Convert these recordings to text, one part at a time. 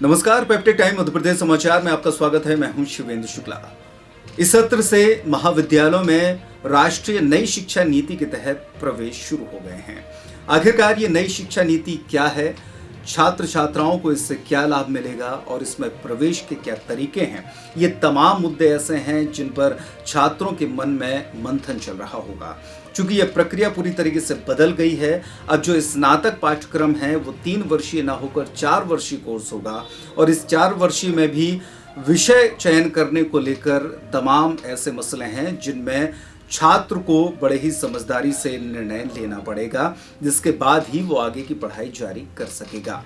नमस्कार, peptic time Madhya Pradesh समाचार में आपका स्वागत है। मैं हूं शिवेंद्र शुक्ला। इस सत्र से महाविद्यालयों में राष्ट्रीय नई शिक्षा नीति के तहत प्रवेश शुरू हो गए हैं। आखिरकार ये नई शिक्षा नीति क्या है, छात्र छात्राओं को इससे क्या लाभ मिलेगा और इसमें प्रवेश के क्या तरीके हैं, ये तमाम मुद्दे ऐसे हैं जिन पर छात्रों के मन में मंथन चल रहा होगा। चूंकि यह प्रक्रिया पूरी तरीके से बदल गई है, अब जो स्नातक पाठ्यक्रम है वो 3 वर्षीय ना होकर 4 वर्षीय कोर्स होगा और इस 4 वर्षीय में भी विषय चयन करने को लेकर तमाम ऐसे मसले हैं जिनमें छात्र को बड़े ही समझदारी से निर्णय लेना पड़ेगा, जिसके बाद ही वो आगे की पढ़ाई जारी कर सकेगा।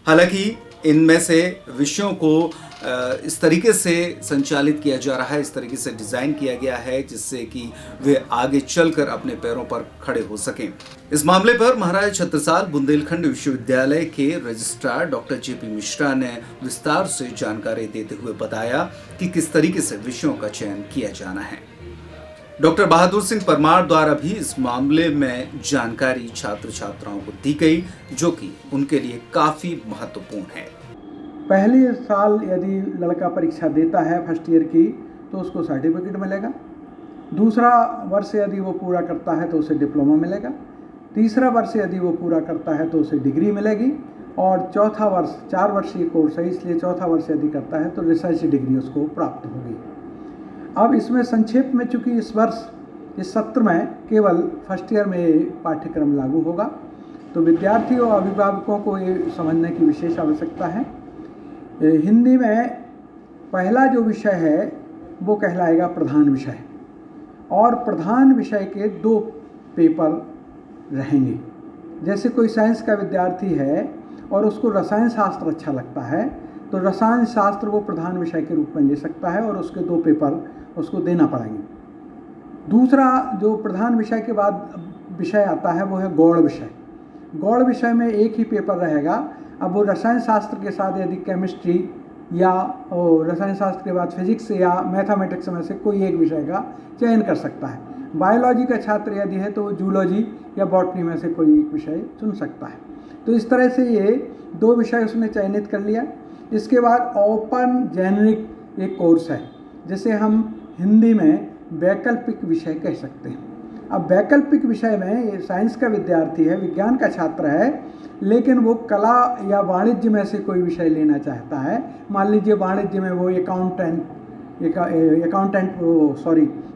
हालांकि इनमें से विषयों को इस तरीके से संचालित किया जा रहा है, इस तरीके से डिज़ाइन किया गया है जिससे कि वे आगे चलकर अपने पैरों पर खड़े हो सकें। इस मामले पर महाराजा छत्रसाल बुंदेलखंड विश्वविद्यालय के रजिस्ट्रार डॉक्टर जेपी मिश्रा ने विस्तार से जानकारी देते हुए बताया कि किस तरीके से विषयों का चयन किया जाना है। डॉक्टर बहादुर सिंह परमार द्वारा भी इस मामले में जानकारी छात्र छात्राओं को दी गई, जो कि उनके लिए काफी महत्वपूर्ण है। पहले साल यदि लड़का परीक्षा देता है फर्स्ट ईयर की तो उसको सर्टिफिकेट मिलेगा। दूसरा वर्ष यदि वो पूरा करता है तो उसे डिप्लोमा मिलेगा। तीसरा वर्ष यदि वो पूरा करता है तो उसे डिग्री मिलेगी और चौथा वर्ष 4 वर्षीय कोर्स है, इसलिए चौथा वर्ष यदि करता है तो रिसर्च डिग्री उसको प्राप्त होगी। अब इसमें संक्षेप में, चूँकि इस वर्ष इस सत्र में केवल फर्स्ट ईयर में पाठ्यक्रम लागू होगा, तो विद्यार्थियों और अभिभावकों को ये समझने की विशेष आवश्यकता है। हिंदी में पहला जो विषय है वो कहलाएगा प्रधान विषय, और प्रधान विषय के 2 पेपर रहेंगे। जैसे कोई साइंस का विद्यार्थी है और उसको रसायन शास्त्र अच्छा लगता है तो रसायन शास्त्र वो प्रधान विषय के रूप में ले सकता है और उसके 2 पेपर उसको देना पड़ेंगे। दूसरा जो प्रधान विषय के बाद विषय आता है वो है गौड़ विषय। गौड़ विषय में एक ही पेपर रहेगा। अब वो रसायन शास्त्र के साथ यदि केमिस्ट्री या रसायन शास्त्र के बाद फिजिक्स या मैथमेटिक्स में से कोई एक विषय का चयन कर सकता है। बायोलॉजी का छात्र यदि है तो वो जूलॉजी या बॉटनी में से कोई एक विषय चुन सकता है। तो इस तरह से ये 2 विषय उसने चयनित कर लिया। इसके बाद ओपन जेनरिक एक कोर्स है, जिसे हम हिंदी में वैकल्पिक विषय कह सकते हैं। अब वैकल्पिक विषय में ये साइंस का विद्यार्थी है, विज्ञान का छात्र है, लेकिन वो कला या वाणिज्य में से कोई विषय लेना चाहता है। मान लीजिए वाणिज्य में वो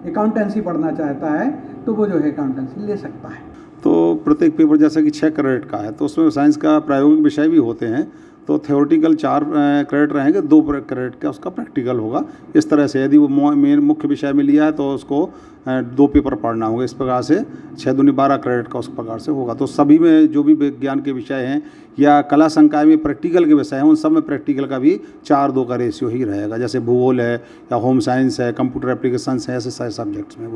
अकाउंटेंसी पढ़ना चाहता है तो वो जो है अकाउंटेंसी ले सकता है। तो प्रत्येक पेपर जैसे कि 6 क्रेडिट का है तो उसमें साइंस का प्रायोगिक विषय भी होते हैं, तो थ्योरेटिकल 4 क्रेडिट रहेंगे, 2 क्रेडिट का उसका प्रैक्टिकल होगा। इस तरह से यदि वो मेन मुख्य विषय में लिया है तो उसको 2 पेपर पढ़ना होगा। इस प्रकार से 6 दूनी 12 क्रेडिट का उस प्रकार से होगा। तो सभी में जो भी विज्ञान के विषय हैं या कला संकाय में प्रैक्टिकल के विषय हैं उन सब में प्रैक्टिकल का भी 4-2 का रेशियो ही रहेगा। जैसे भूगोल है या होम साइंस है, कंप्यूटर एप्लीकेशंस है, ऐसे सारे सब्जेक्ट्स में।